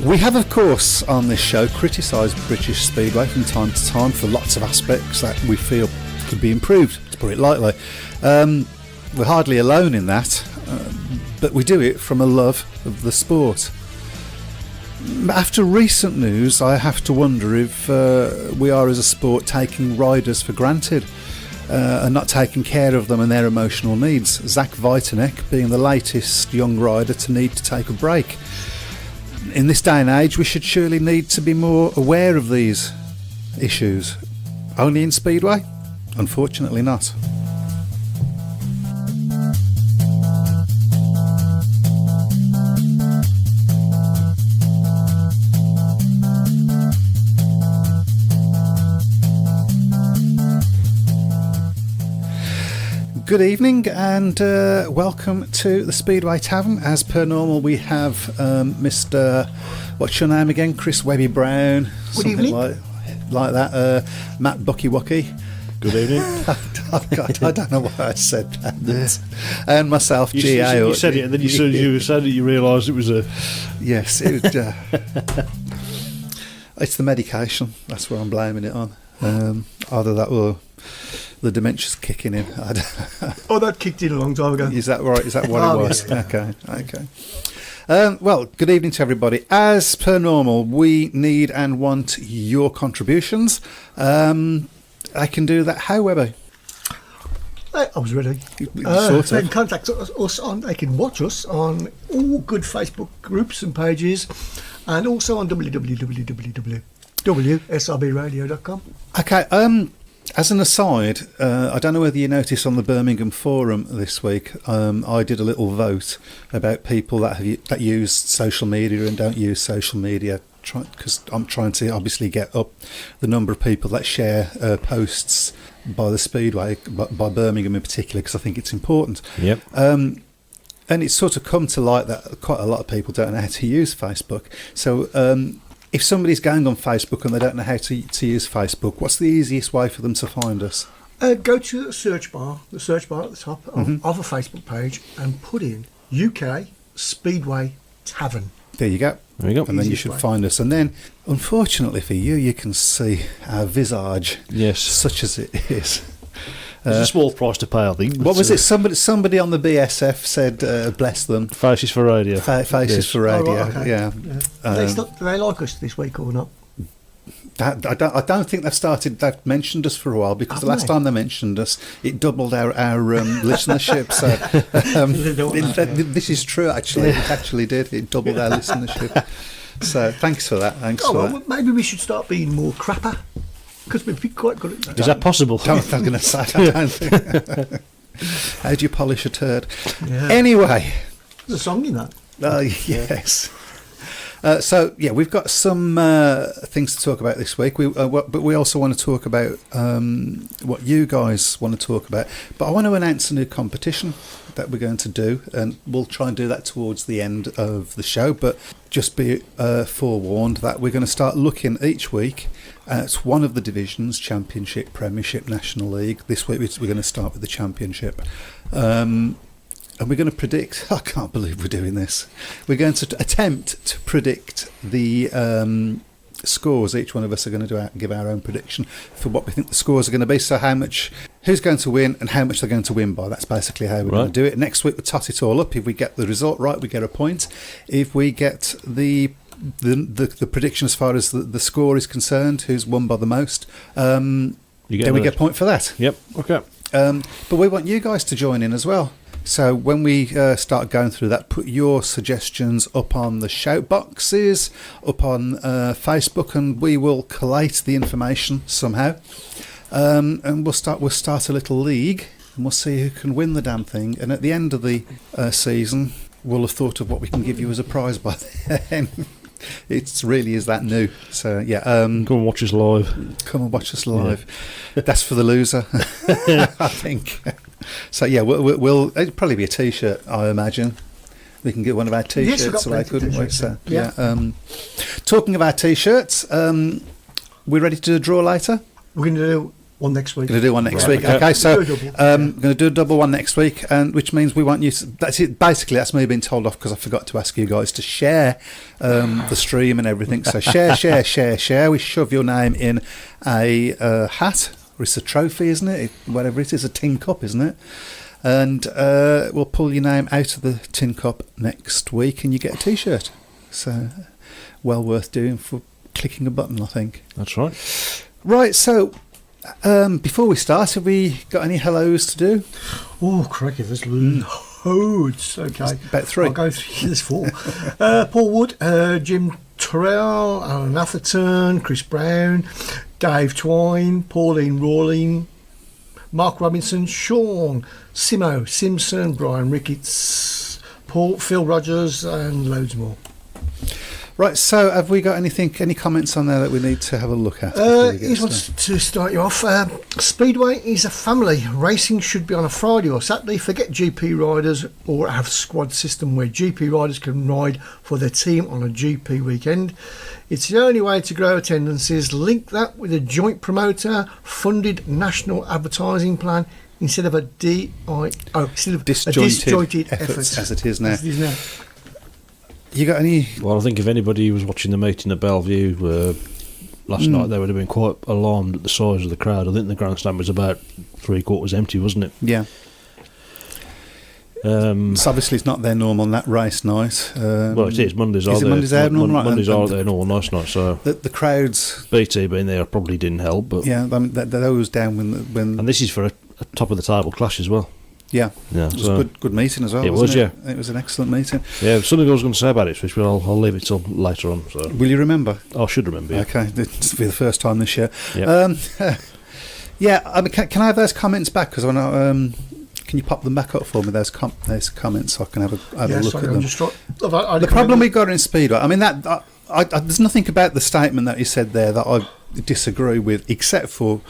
We have, of course, on this show criticised British Speedway from time to time for lots of aspects that we feel could be improved, to put it lightly. We're hardly alone in that, but we do it from a love of the sport. After recent news, I have to wonder if we are as a sport taking riders for granted and not taking care of them and their emotional needs. Zach Vitanek being the latest young rider to need to take a break. In this day and age, we should surely need to be more aware of these issues. Only in Speedway? Unfortunately not. Good evening and welcome to the Speedway Tavern. As per normal, we have Mr. What's your name again? Chris Browne. Good evening. Like that. Matt Bucky Wucky. Good evening. I don't know why I said that. Yeah. And myself, G.A. You said it, and then as soon as you said it, you realised it was a... Yes, it was, it's the medication. That's what I'm blaming it on. Either that or the dementia's kicking in. Oh, that kicked in a long time ago. Is that right? Is that what it was? Yeah. Okay. Well, good evening to everybody. As per normal, we need and want your contributions. I can do that. How, Webber? I was ready. Sort They of. can contact us on. They can watch us on all good Facebook groups and pages, and also on www.srbradio.com. Okay. As an aside, I don't know whether you noticed on the Birmingham forum this week, I did a little vote about people that use social media and don't use social media, because I'm trying to obviously get up the number of people that share posts by the Speedway, by Birmingham in particular, because I think it's important. Yep. And it's sort of come to light that quite a lot of people don't know how to use Facebook. So if somebody's going on Facebook and they don't know how to use Facebook, what's the easiest way for them to find us? Go to the search bar at the top of a Facebook page, and put in UK Speedway Tavern. There you go. There you go. And then you should find us. And then, unfortunately for you, you can see our visage, Yes. such as it is. There's a small price to pay, I think. What was it? Somebody on the BSF said, bless them. Faces for radio. Faces Yes. for radio, Oh, right, okay. yeah. Do they like us this week or not? I don't think they've mentioned us for a while, because the last time they mentioned us, it doubled our listenership. So this is true, actually. It actually did. It doubled our listenership. So thanks for that. Maybe we should start being more crapper, because we've been quite good at that. Is that possible? I'm going to say, I don't think. How do you polish a turd? Yeah. Anyway. There's a song in that. Yes. So we've got some things to talk about this week. But we also want to talk about what you guys want to talk about. But I want to announce a new competition that we're going to do, and we'll try and do that towards the end of the show. But just be forewarned that we're going to start looking each week at one of the divisions: Championship, Premiership, National League. This week we're going to start with the Championship. And we're going to predict... I can't believe we're doing this. We're going to attempt to predict the scores. Each one of us are going to give our own prediction for what we think the scores are going to be. So who's going to win and how much they're going to win by. That's basically how we're going to do it. Next week we'll tot it all up. If we get the result right, we get a point. If we get the prediction as far as the score is concerned, who's won by the most, then we get a point for that. Yep. Okay. But we want you guys to join in as well. So when we start going through that, put your suggestions up on the shout boxes, up on Facebook, and we will collate the information somehow. And we'll start a little league, and we'll see who can win the damn thing. And at the end of the season, we'll have thought of what we can give you as a prize by then. It really is that new. So yeah, come and watch us live. Come and watch us live. Yeah. That's for the loser, I think. So yeah, we'll it'll probably be a T-shirt, I imagine. We can get one of our T-shirts away, couldn't we? So yeah. Talking of our T-shirts, we're ready to draw later. We're going to do one next week. Going to do one next Right, week. okay. Okay, so Do a double. going to do a double one next week, and which means we want you. That's it. Basically, that's me being told off because I forgot to ask you guys to share the stream and everything. So share. We shove your name in a hat, or it's a trophy, isn't it? Whatever it is, a tin cup, isn't it? And we'll pull your name out of the tin cup next week, and you get a T-shirt. So well worth doing for clicking a button, I think. That's right. Right, so before we start, have we got any hellos to do? Oh, crikey, there's loads. Okay. About 3. I'll go through. There's 4. Paul Wood, Jim Terrell, Alan Atherton, Chris Browne, Dave Twine, Pauline Rawling, Mark Robinson, Sean, Simo Simpson, Brian Ricketts, Phil Rogers, and loads more. Right, so have we got any comments on there that we need to have a look at? before we get He wants to start you off. Speedway is a family. Racing should be on a Friday or Saturday. Forget GP riders or have squad system where GP riders can ride for their team on a GP weekend. It's the only way to grow attendances. Link that with a joint promoter funded national advertising plan instead of a disjointed effort as it is now. As it is now. You got any? Well, I think if anybody was watching the meeting at Bellevue last night, they would have been quite alarmed at the size of the crowd. I think the grandstand was about 3/4 empty, wasn't it? Yeah. So obviously it's not their normal that race night. Well, it is. Mondays are is it there. Mondays are normal? Right, Mondays and are their normal nice night. So the crowds. BT being there probably didn't help. But Yeah, I mean, they're always down when. and this is for a top of the table clash as well. Yeah, Yeah, it was so a good meeting as well. It wasn't was, it? It was an excellent meeting. yeah. Something I was going to say about it, which I'll leave it till later on. So Will you remember? I should remember. Yeah. Okay, this will be the first time this year. Yep. Yeah, I mean, can I have those comments back? Because can you pop them back up for me? Those comments, so I can have a look Sorry, at I'm them. just The problem we got in Speedway, I mean, there's nothing about the statement that you said there that I disagree with, except for,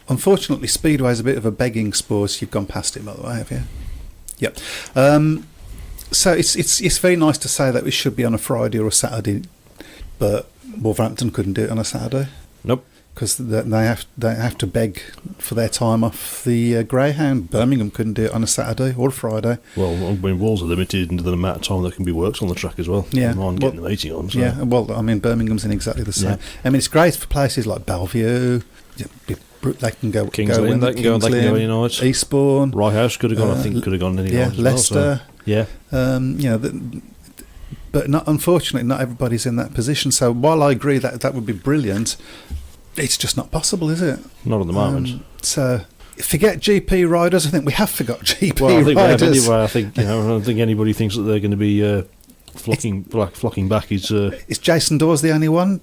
unfortunately, Speedway is a bit of a begging sport. You've gone past it, by the way, have you? Yep. So it's very nice to say that we should be on a Friday or a Saturday, but Wolverhampton couldn't do it on a Saturday. Nope. Because they have to beg for their time off the Greyhound. Birmingham couldn't do it on a Saturday or a Friday. Well, when Wolves are limited into the amount of time that can be worked on the track as well. Yeah. On getting the meeting on. So. Yeah, well, I mean, Birmingham's in exactly the same. Yeah. I mean, it's great for places like Bellevue. They can go. Kings go Lynn, in, they can go any night. Eastbourne. Rye House could have gone. I think could have gone any night. Leicester. Well, so. Yeah. But unfortunately, not everybody's in that position. So while I agree that would be brilliant, it's just not possible, is it? Not at the moment. So forget GP riders. I think we have forgot GP Well, I think we have riders. anyway. I think I don't think anybody thinks that they're going to be flocking back. Is Jason Dawes the only one?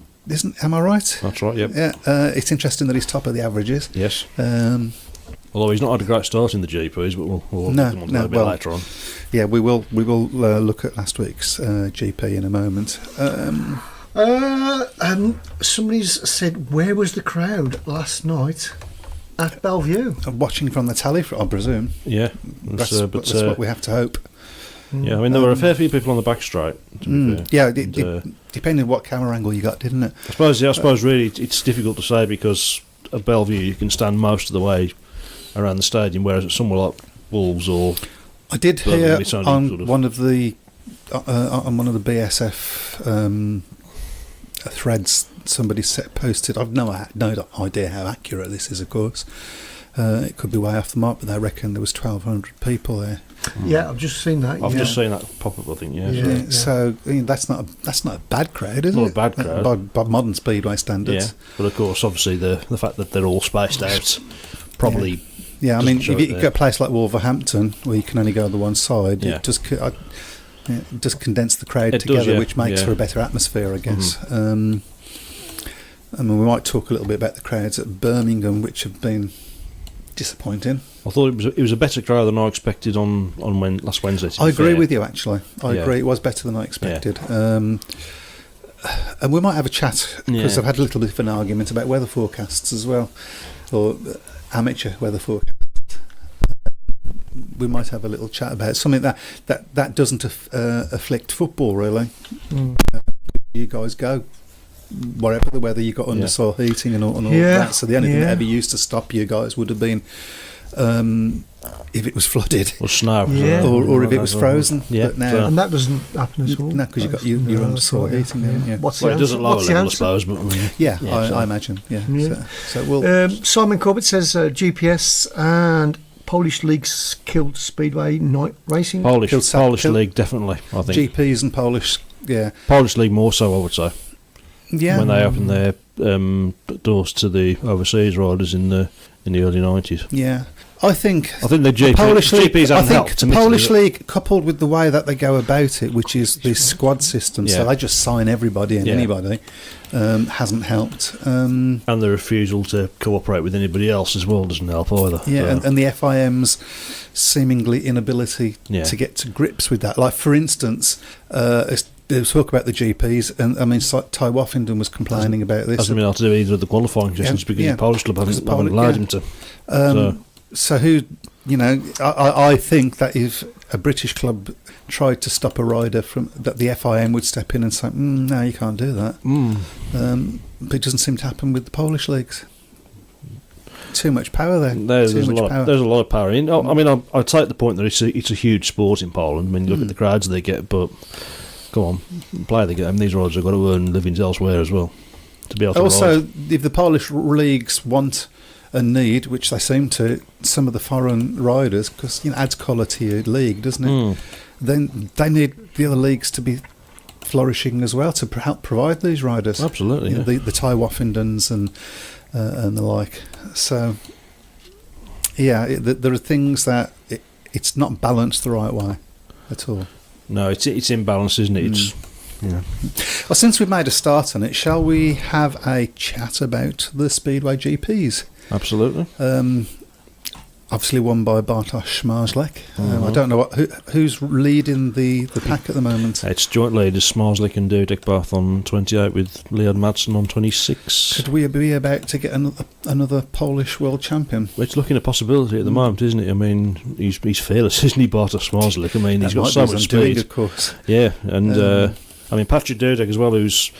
Am I right? that's right? Yep. Yeah. It's interesting that he's top of the averages. Yes. Although he's not had a great start in the GPs, but we'll come on to that a bit later on. Yeah, we will look at last week's GP in a moment. Somebody's said, where was the crowd last night at Bellevue? Watching from the telly, I presume. Yeah, That's what we have to hope. Yeah, I mean there were a fair few people on the back straight. Yeah, depending on what camera angle you got, didn't it? I suppose really it's difficult to say because at Bellevue you can stand most of the way around the stadium, whereas at somewhere like Wolves or I did hear on sort of one of the BSF threads somebody posted. I've no idea how accurate this is, of course. It could be way off the mark, but they reckon there was 1,200 people there. Yeah, I've just seen that. I've just seen that pop up. I think. Yeah. So I mean, that's not a bad crowd, is it? Not a bad crowd by modern Speedway standards. Yeah, but of course, obviously the fact that they're all spaced out probably. Yeah, I mean, if you get a place like Wolverhampton where you can only go to the one side, it just condense the crowd together, which makes for a better atmosphere, I guess. I mean, we might talk a little bit about the crowds at Birmingham, which have been disappointing. I thought it was a better crowd than I expected on last Wednesday. I agree with you, actually. I agree. It was better than I expected. And we might have a chat, because I've had a little bit of an argument about weather forecasts as well, or amateur weather forecasts. We might have a little chat about something that doesn't afflict football, really. You guys go whatever the weather, you got undersoil heating and all that. So the only thing that ever used to stop you guys would have been if it was flooded or snow, or if it was frozen. Yeah, but now, and that doesn't happen at all. No, because you've got your undersoil heating. Yeah. What's well, the it doesn't lower What's the level, I answer? suppose. But I imagine. Yeah. So we'll. Simon Corbett says GPS and Polish leagues killed Speedway night racing. Polish league definitely. I think GPs and Polish. Yeah. Polish league more so, I would say. Yeah. When they opened their doors to the overseas riders in the early 90s. Yeah. I think the Polish league, GPs haven't helped. The Polish league, coupled with the way that they go about it, which is this squad system, so they just sign everybody and anybody, hasn't helped. And the refusal to cooperate with anybody else as well doesn't help either. Yeah, and the FIM's seemingly inability to get to grips with that. Like, for instance, they talk about the GPs, and I mean, Ty Woffington was complaining about this. Hasn't been able to do either of the qualifying sessions because the Polish club haven't allowed him to. So who, I think that if a British club tried to stop a rider that the FIM would step in and say, no, you can't do that. But it doesn't seem to happen with the Polish leagues. Too much power there. There's a lot of power in. I mean, I take the point that it's a huge sport in Poland. I mean, look at the crowds they get, but come on, play the game. These riders have got to earn livings elsewhere as well to be able to ride. If the Polish leagues want and need, which they seem to, some of the foreign riders, because adds colour to your league, doesn't it? Then they need the other leagues to be flourishing as well to help provide these riders. Absolutely, the Ty Woffingtons and the like. So there are things that it's not balanced the right way at all. No, it's imbalanced, isn't it? It's Well, since we've made a start on it, shall we have a chat about the Speedway GPs? Absolutely. Obviously won by Bartosz Marzlek. I don't know who's leading the pack at the moment. It's joint leaders, Marzlek and Dudek both on 28 with Leon Madsen on 26. Could we be about to get another Polish world champion? It's looking a possibility at the moment, isn't it? I mean, he's fearless, isn't he, Bartosz Marzlek? I mean, he's got so much speed. Of course. Yeah, and I mean, Patrick Dudek as well, who's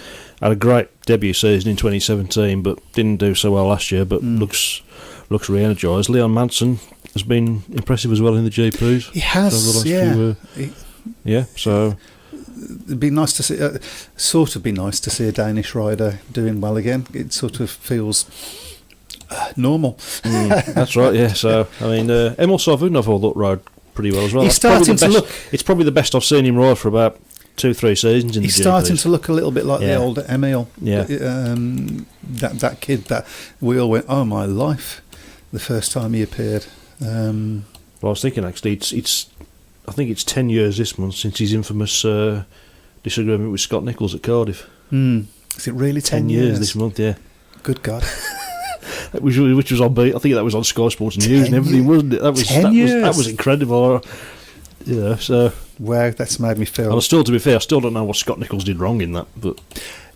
had a great debut season in 2017, but didn't do so well last year, but looks re-energised. Leon Madsen has been impressive as well in the GPs. He has, so it'd be nice to see. Be nice to see a Danish rider doing well again. It sort of feels normal. That's right. Yeah. So I mean, Emil Sarvunov I thought rode pretty well as well. He's starting to look. It's probably the best I've seen him ride for about 2-3 seasons in the GPs. He's starting to look a little bit like the old Emil. Yeah. That kid that we all went, oh my life, the first time he appeared. Well, I was thinking actually, I think it's 10 years this month since his infamous disagreement with Scott Nicholls at Cardiff. Is it really 10 years this month? Yeah. Good God. which was on. I think that was on Sky Sports News and everything, wasn't it? That was incredible. Yeah. So. Wow, that's made me feel. And to be fair, I still don't know what Scott Nicholls did wrong in that, but.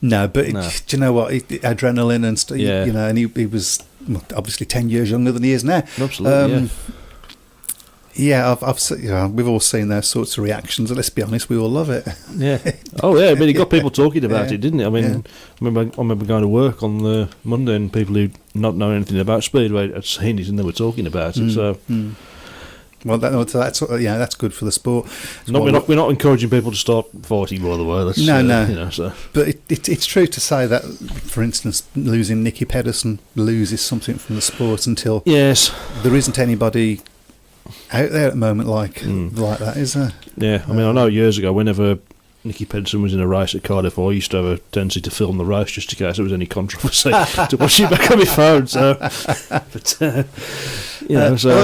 No, but do you know what? Adrenaline and stuff. Yeah. And he was obviously 10 years younger than he is now. Absolutely. We've all seen those sorts of reactions. And let's be honest, we all love it. Yeah. Oh yeah. I mean, it got people talking about it, didn't it? I mean, I remember going to work on the Monday and people who not know anything about Speedway had seen it and they were talking about it. So. Well, that's good for the sport. We're not encouraging people to start fighting, by the way. That's, no. But it's true to say that, for instance, losing Nicky Pedersen loses something from the sport until there isn't anybody out there at the moment like that, is there? Yeah, I mean, I know years ago, whenever Nicky Pedersen was in a race at Cardiff, I used to have a tendency to film the race just in case there was any controversy to watch it back on my phone. So, I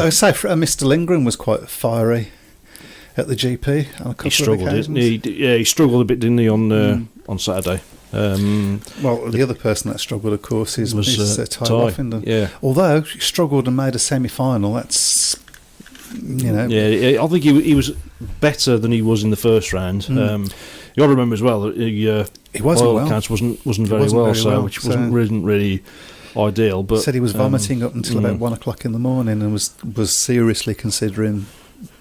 say Mr. Lindgren was quite fiery at the GP on a couple he struggled, of occasions. He struggled a bit, didn't he, on Saturday? Well, the other person that struggled, of course, is Ty Woffington. Yeah. Although he struggled and made a semi-final, that's. Yeah, I think he was better than he was in the first round. You got to remember as well that he wasn't well. Counts wasn't very well, which wasn't really ideal. But said he was vomiting up until about 1 o'clock in the morning and was seriously considering.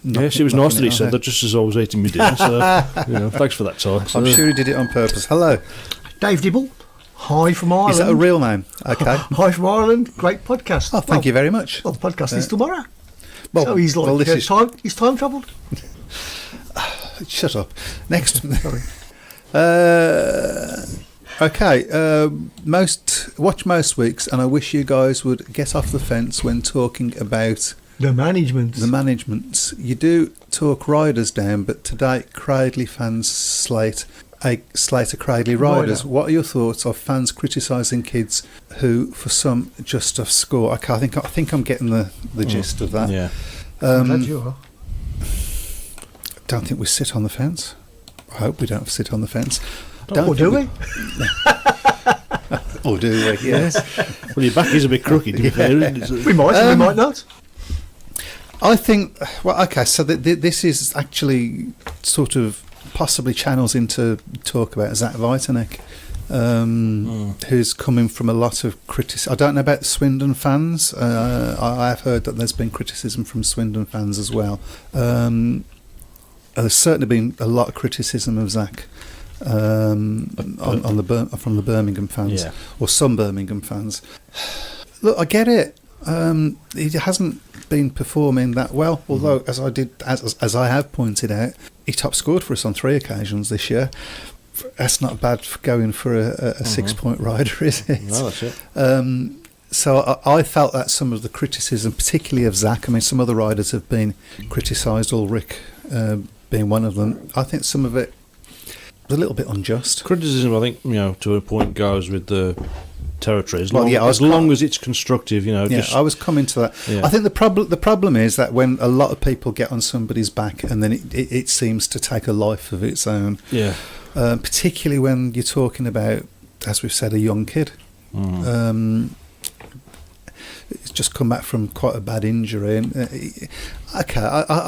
Yes, it was nice that he said that just as I was eating my dinner. So thanks for that, Ty. I'm sure he did it on purpose. Hello, Dave Dibble. Hi from Ireland. Is that a real name? Okay. Hi from Ireland. Great podcast. Oh, thank you very much. Well, the podcast is tomorrow. Well, So he's like, this is he's time travelled. shut up. Next. Sorry. Okay. Watch most weeks, and I wish you guys would get off the fence when talking about The management. the management. You do talk riders down, but today Cradley fans slate a Cradley riders. Rider. What are your thoughts of fans criticising kids who, for some, just off score? Okay, I think I'm getting the gist of that. Yeah. I'm glad you are. Don't think we sit on the fence. I hope we don't sit on the fence. Or do we? Or do we? Yes. Well, your back is a bit crooked, to be fair, isn't it? We might, and we might not. I think, well, okay, so this is actually sort of possibly channels into talk about Zach Vitanek, who's coming from a lot of criticism. I don't know about the Swindon fans. I have heard that there's been criticism from Swindon fans as well. There's certainly been a lot of criticism of Zach from the Birmingham fans, or some Birmingham fans. Look, I get it. He hasn't been performing that well, although as I have pointed out, he top scored for us on 3 occasions this year. That's not bad for going for a 6-point rider, is it? No, that's it. So I felt that some of the criticism, particularly of Zach, I mean, some other riders have been criticised, Ulrich being one of them. I think some of it was a little bit unjust. Criticism, I think, to a point goes with the territory, as Well, long as it's constructive, I was coming to that. Yeah. I think the problem is that when a lot of people get on somebody's back and then it seems to take a life of its own. Yeah. Particularly when you're talking about, as we've said, a young kid. It's just come back from quite a bad injury, and I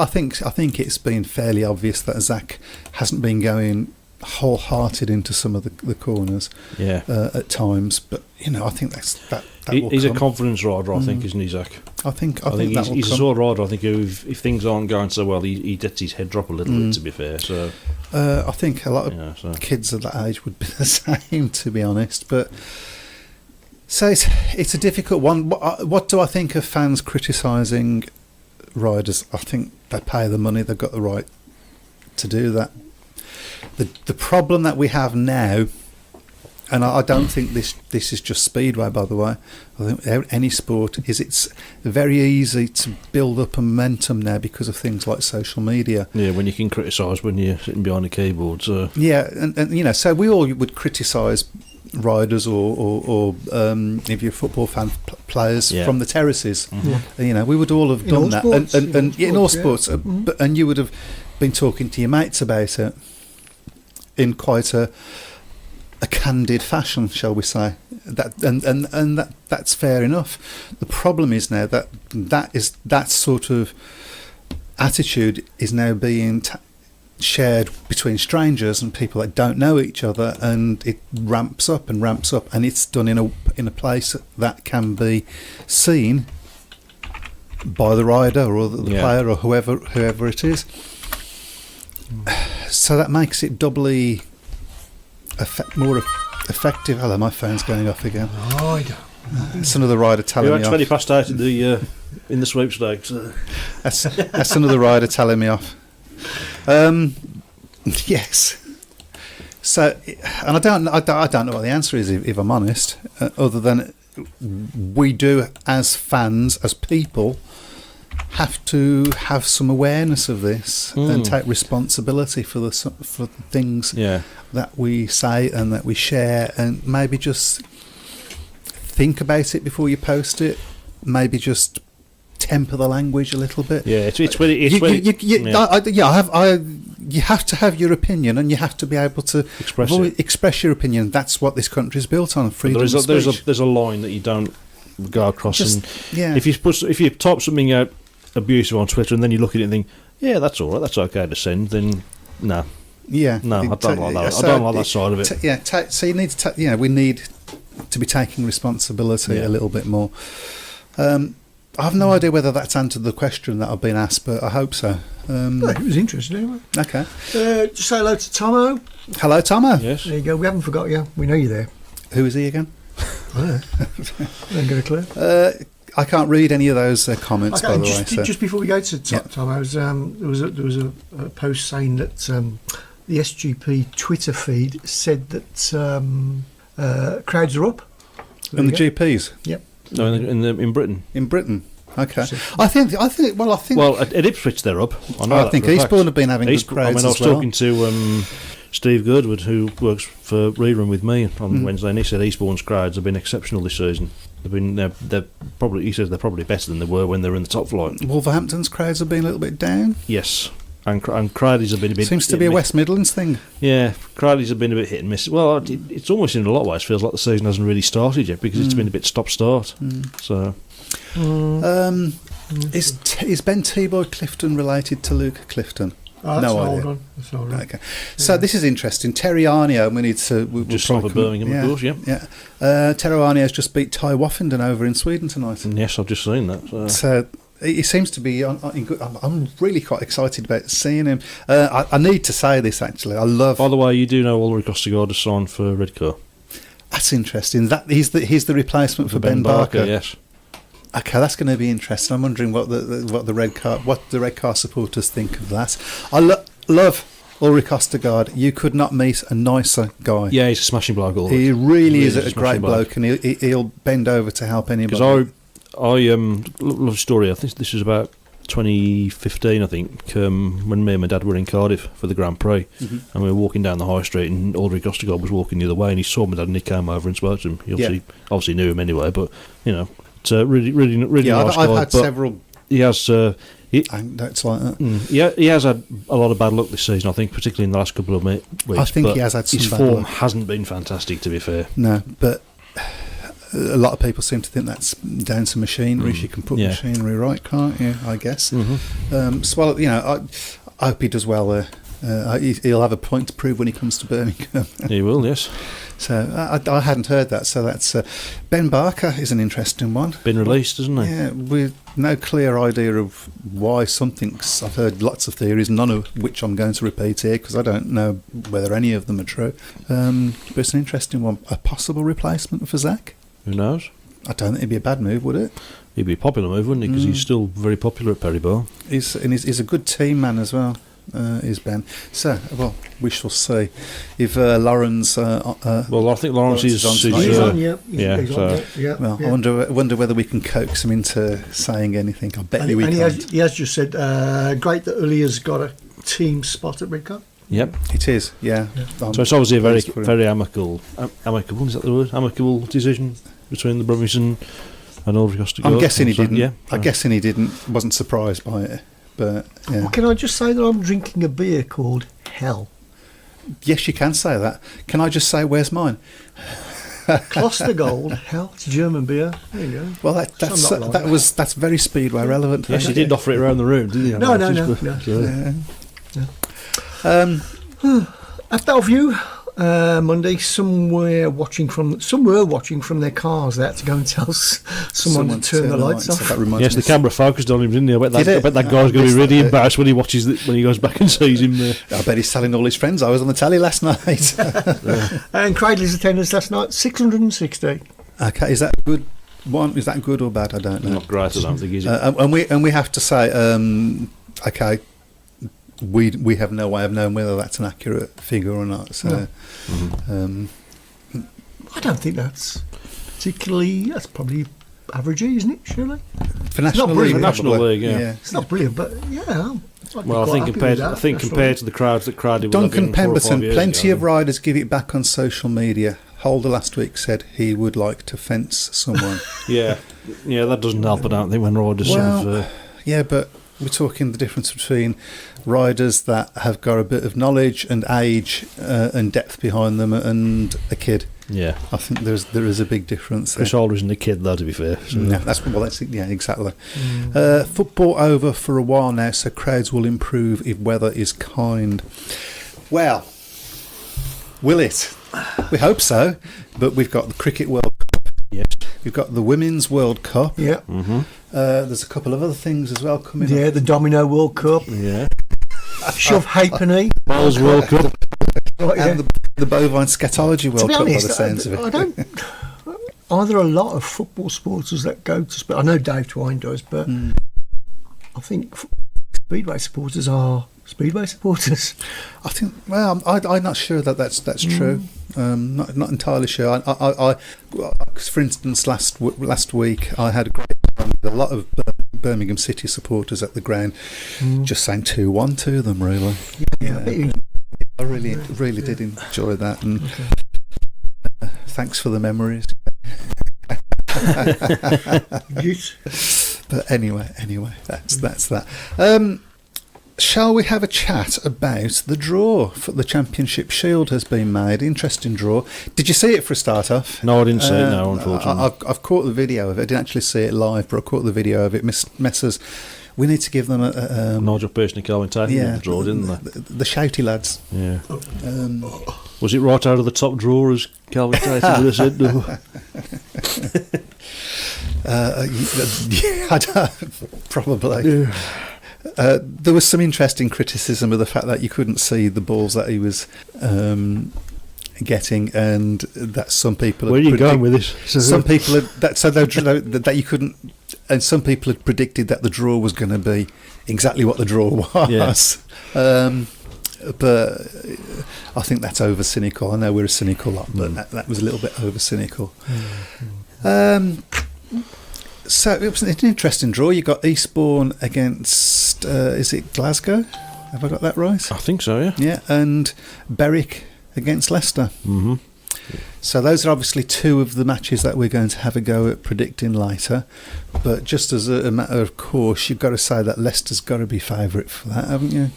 think it's been fairly obvious that Zach hasn't been going wholehearted into some of the corners at times, but I think that he's will a come. confidence rider, I think, isn't he, Zach? I think he's a sort of rider, I think, who, if things aren't going so well, he lets his head drop a little bit, to be fair. So I think a lot of kids of that age would be the same, to be honest, but so it's a difficult one. What do I think of fans criticising riders? I think they pay the money, they've got the right to do that. The problem that we have now, and I don't think this is just Speedway, by the way, I think any sport, is it's very easy to build up a momentum now because of things like social media. Yeah, when you can criticise when you're sitting behind a keyboard. So. Yeah, and so we all would criticise riders or if you're a football fan, players from the terraces. We would all have done that, sports, and in all sports, and you would have been talking to your mates about it in quite a candid fashion, shall we say? That's fair enough. The problem is now that sort of attitude is now being shared between strangers and people that don't know each other, and it ramps up, and it's done in a place that can be seen by the rider or the player or whoever it is. So that makes it doubly more effective. Hello, my phone's going off again. Oh, I don't. That's another rider telling me off. 20 past 8 in the sweepstakes. That's another rider telling me off. Yes. So, and I don't know what the answer is, if I'm honest, other than we do as fans, as people, have to have some awareness of this and take responsibility for the things that we say and that we share, and maybe just think about it before you post it. Maybe just temper the language a little bit. Yeah, you have to have your opinion, and you have to be able to express your opinion. That's what this country is built on: freedom of speech. There's a line that you don't go across. If you type something out abusive on Twitter and then you look at it and think, yeah, that's all right, that's okay to send, then no. Yeah. No, I don't like that. I don't like that side of it. So you need to we need to be taking responsibility a little bit more. I have no idea whether that's answered the question that I've been asked, but I hope so. It was interesting anyway. Okay. Just say hello to Tomo. Hello, Tomo. Yes. There you go. We haven't forgot you. We know you're there. Who is he again? I don't get a clue. I can't read any of those comments, by the way. Just before we go to Tom, I was there was a post saying that the SGP Twitter feed said that crowds are up. And the GPs? Yep. No, in Britain. In Britain. Okay. So- I think. Well, at Ipswich they're up. I think Eastbourne have been having good crowds I was as well. talking to Steve Girdwood, who works for Rerun with me on Wednesday, and he said Eastbourne's crowds have been exceptional this season. They're probably, he says, they're probably better than they were when they were in the top flight. Wolverhampton's crowds have been a little bit down. Yes. And Cridley's have been a bit... Seems to be a West Midlands thing. Yeah, Cridley's have been a bit hit and miss. Well, it's almost in a lot of ways feels like the season hasn't really started yet because it's been a bit stop-start. So... Is Ben T-Boy Clifton related to Luke Clifton? Oh, no idea. That's an old one. Okay. So this is interesting. Terry Arnio, we need to... just south of Birmingham, of course, yeah. Terry Arnio's just beat Ty Woffenden over in Sweden tonight. Yes, I've just seen that. So he seems to be in good... I'm really quite excited about seeing him. I need to say this, actually. I love... By the way, you do know Ulrich Ostergaard has signed for Redcar. That's interesting. He's the replacement for Ben Barker. Yes. Okay, that's going to be interesting. I'm wondering what the red car supporters think of that. I love Ulrich Ostergaard. You could not meet a nicer guy. Yeah, he's a smashing bloke. Ulrich. He really is a great bloke, and he'll bend over to help anybody. Because I love a story. I think this was about 2015. I think when me and my dad were in Cardiff for the Grand Prix, and we were walking down the high street, and Ulrich Ostergaard was walking the other way, and he saw my dad, and he came over and spoke to him. He obviously knew him anyway, but you know. It's a really nice guy. I've had several. He has. That's like that. He has had a lot of bad luck this season. I think, particularly in the last couple of weeks. I think he has had some his bad form luck. hasn't been fantastic, to be fair. No, but a lot of people seem to think that's down to machinery. You can put machinery right, can't you? I guess. So, I hope he does well there. He'll have a point to prove when he comes to Birmingham. He will, yes. So I hadn't heard that. So that's Ben Barker is an interesting one. Been released, hasn't he? Yeah, with no clear idea of why something's. I've heard lots of theories, none of which I'm going to repeat here because I don't know whether any of them are true. But it's an interesting one. A possible replacement for Zach? Who knows? I don't think it'd be a bad move, would it? He'd be a popular move, wouldn't he? Because he's still very popular at Perry Bar. He's a good team man as well. Is Ben. So, well, we shall see if Lauren's... well, I think Lawrence is on. He's on, yeah. Well, I wonder whether we can coax him into saying anything. I bet you we can't. He has just said, great that Uli has got a team spot at Redcar. Yep. It is, yeah. So it's obviously a very amicable, is that the word? Amicable decision between the Brummies and Ulrich Ostergaard. I'm guessing he didn't. Yeah. I'm guessing he didn't. Wasn't surprised by it. But yeah. Well, can I just say that I'm drinking a beer called Hell? Yes, you can say that. Can I just say where's mine? Klostergold Hell. It's German beer. There you go. Well, that's very Speedway relevant. Yes, you did offer it around the room, didn't you? No. At Bellevue, Monday, some were watching from their cars. They had to go and tell someone to turn the lights off. Yes, the camera focused on him, didn't it? I bet that guy's going to be really embarrassed when he watches when he goes back and sees him there. I bet he's telling all his friends I was on the telly last night. And Cradley's attendance last night, 660. Okay, is that a good one? Is that good or bad? I don't know. Not great, I don't think, is it? And we have to say, okay. We have no way of knowing whether that's an accurate figure or not. So, I don't think that's particularly. That's probably averagey, isn't it? Surely for National League. National League, yeah. It's not brilliant, but yeah. Well, I think compared to the crowds that Cradley. Duncan Pemberton, plenty of riders give it back on social media. Holder last week said he would like to fence someone. yeah, that doesn't help. I don't think when riders. Yeah, but we're talking the difference between riders that have got a bit of knowledge and age and depth behind them and a kid. Yeah, I think there is a big difference. Chris Holder isn't a kid, though, to be fair. So. No, that's exactly. Football over for a while now, so crowds will improve if weather is kind. Well, will it? We hope so. But we've got the Cricket World Cup. Yes. We've got the Women's World Cup. Yeah. There's a couple of other things as well coming up. Yeah, the Domino World Cup. Yeah. Shove Halfpenny. Bowls World Cup. Right, yeah. And the bovine scatology To World be Cup, by honest, the sounds of it. I don't. Are there a lot of football supporters that go to? I know Dave Twine does, but I think Speedway supporters are Speedway supporters. I think. Well, I'm not sure that's true. Not entirely sure. For instance, last week I had a great time with a lot of Birmingham City supporters at the ground, just saying 2-1 to them. Really, I really did enjoy that, and thanks for the memories. But anyway, that's that. Shall we have a chat about the draw for the Championship Shield has been made? Interesting draw. Did you see it for a start off? No, I didn't see it, no, unfortunately. I've caught the video of it. I didn't actually see it live, but I caught the video of it. Messers, we need to give them a... Nigel Pearson and Calvin Tatum the draw, didn't they? The shouty lads. Yeah. Was it right out of the top drawer, as Calvin Tatum would have said? No. I don't, probably. Yeah. There was some interesting criticism of the fact that you couldn't see the balls that he was getting, and that some people. Where are you going with this? Some people that you couldn't, and some people had predicted that the draw was going to be exactly what the draw was. Yeah. But I think that's over cynical. I know we're a cynical lot, but that was a little bit over cynical. So it was an interesting draw. You got Eastbourne against, is it Glasgow? Have I got that right? I think so, yeah. Yeah, and Berwick against Leicester. Mm-hmm. So those are obviously two of the matches that we're going to have a go at predicting later. But just as a matter of course, you've got to say that Leicester's got to be favourite for that, haven't you?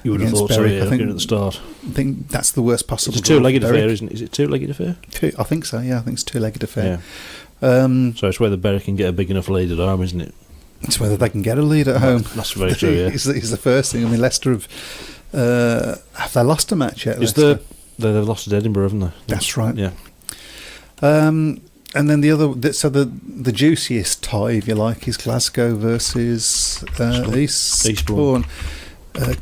You would have thought Berwick, so, yeah, looking at the start. I think that's the worst possible. It's a two-legged affair, isn't it? Is it two-legged affair? I think so, yeah. I think it's a two-legged affair. Yeah. So it's whether Berwick can get a big enough lead at home, isn't it? It's whether they can get a lead at home. That's very true, yeah. Is the first thing. I mean, Leicester have they lost a match yet? They've lost at Edinburgh, haven't they? That's right. Yeah. And then the other, so the juiciest tie, if you like, is Glasgow versus Eastbourne.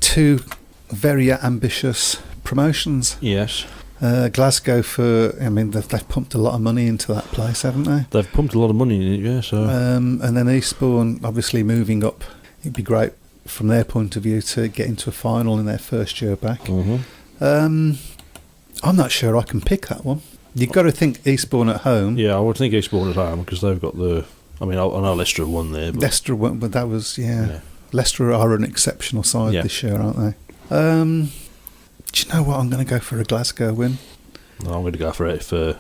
Two very ambitious promotions. Yes. Glasgow they've pumped a lot of money into that place, haven't they? They've pumped a lot of money in it, yeah. So. And then Eastbourne, obviously moving up, it'd be great from their point of view to get into a final in their first year back. Mm-hmm. I'm not sure I can pick that one. You've got to think Eastbourne at home. Yeah, I would think Eastbourne at home because they've got the. I mean, I know Leicester have won there. But Leicester won, but that was Leicester are an exceptional side this year, aren't they? Do you know what? I'm going to go for a Glasgow win. No, I'm going to go for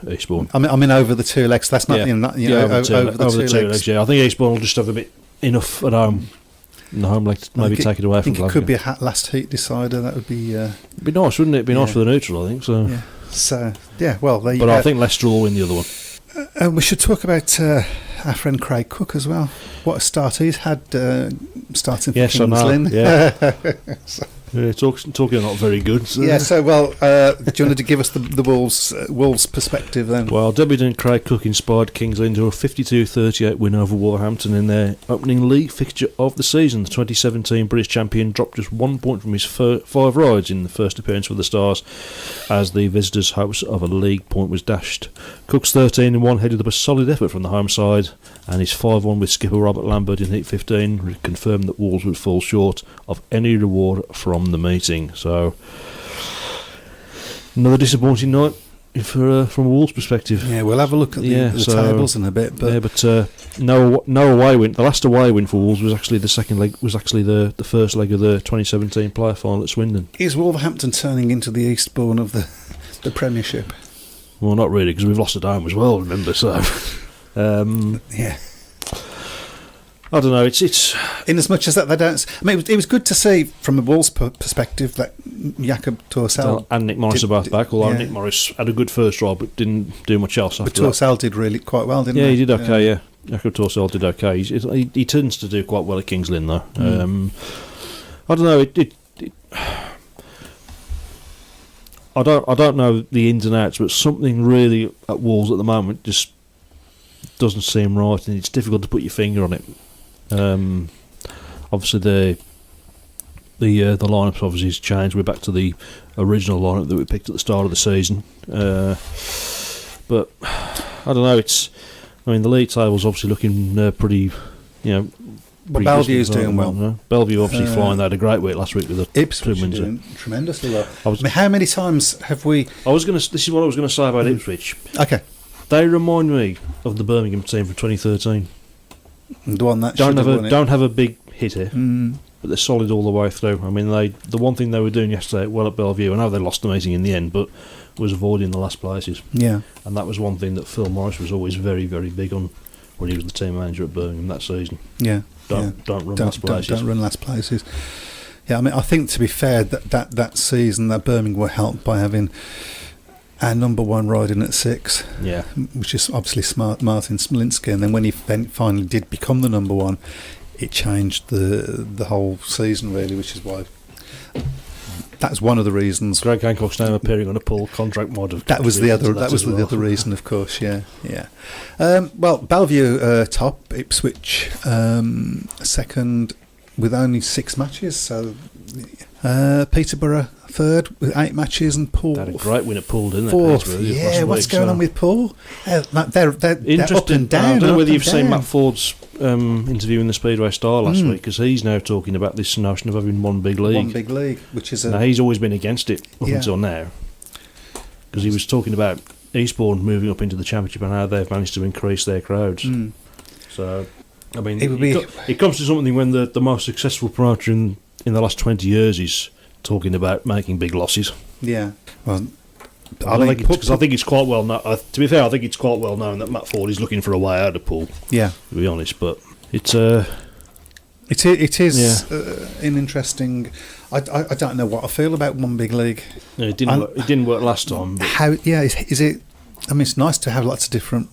Eastbourne. I mean over the two legs. That's not over the two legs. Yeah, I think Eastbourne will just have a bit enough at home. In the home leg, maybe take it away from Glasgow. It could be a last heat decider. That would be. It'd be nice, wouldn't it? It'd be nice for the neutral, I think. So. Yeah. So well, there you go. go. I think Leicester will win the other one. We should talk about our friend Craig Cook as well. What a start he's had starting for Kings Lynn. Yeah. Yeah, talking not very good. So. Yeah, so, well, do you want to give us the Wolves perspective then? Well, debutant Craig Cook inspired Kings Lynn to a 52-38 win over Wolverhampton in their opening league fixture of the season. The 2017 British champion dropped just 1 point from his 5 rides in the first appearance for the Stars as the visitors' hopes of a league point was dashed. Cook's 13-1 headed up a solid effort from the home side, and his 5-1 with skipper Robert Lambert in Heat 15 confirmed that Wolves would fall short of any reward from the meeting. So another disappointing night from a Wolves perspective. Yeah, we'll have a look at the tables in a bit. But no away win. The last away win for Wolves was actually the second leg. Was actually the first leg of the 2017 playoff final at Swindon. Is Wolverhampton turning into the Eastbourne of the Premiership? Well, not really, because we've lost at home as well. Remember, so yeah. I don't know. It's in as much as that they don't. I mean, it was good to see from a Wolves perspective that Jakob Torsell and Nick Morris are both back. Although Nick Morris had a good first ride, but didn't do much else. But Torsell did really quite well, didn't he? Yeah, he did okay. Yeah, Jakob Torsell did okay. He tends to do quite well at Kings Lynn, though. I don't know. I don't know the ins and outs, but something really at Wolves at the moment just doesn't seem right, and it's difficult to put your finger on it. Obviously the lineup obviously has changed. We're back to the original lineup that we picked at the start of the season. But I don't know. The league table's obviously looking pretty, Well, Bellevue's doing well. No? Bellevue obviously flying. They had a great week last week with the Ipswich two wins. doing tremendously well. How many times have we? This is what I was going to say about Ipswich. Okay, They remind me of the Birmingham team from 2013. the one that Don't have a big hitter, but they're solid all the way through. The one thing they were doing yesterday well at Bellevue, I know they lost the meeting in the end, but was avoiding the last places. Yeah, And that was one thing that Phil Morris was always very, very big on when he was the team manager at Birmingham that season. yeah. Don't run last places. Don't run last places. Yeah, I think to be fair, that season that Birmingham were helped by having our number one riding at 6. Yeah. Which is obviously smart, Martin Smolinski, and then when he finally did become the number one, it changed the whole season really, which is why. That's one of the reasons. Greg Hancock's now appearing on a pool contract mod. That was the other reason, of course. Yeah. Well, Bellevue top, Ipswich second with only 6 matches. So Peterborough third with 8 matches, and Poole. They had a great win at Poole, didn't they? Fourth. Peterborough, Yeah, what's going on with Poole? They're up and down. I don't know whether you've seen down. Matt Ford's interview in the Speedway Star last week, because he's now talking about this notion of having one big league. One big league, which is Now, he's always been against it up until now, because he was talking about Eastbourne moving up into the Championship and how they've managed to increase their crowds. So, it comes to something when the most successful promoter in the last 20 years is talking about making big losses. Yeah. Well, I think it's quite well known. To be fair, I think it's quite well known that Matt Ford is looking for a way out of Poole. Yeah, to be honest, but it's it is an interesting. I don't know what I feel about one big league. Yeah, it didn't work last time. But how? Yeah, is it? I mean, it's nice to have lots of different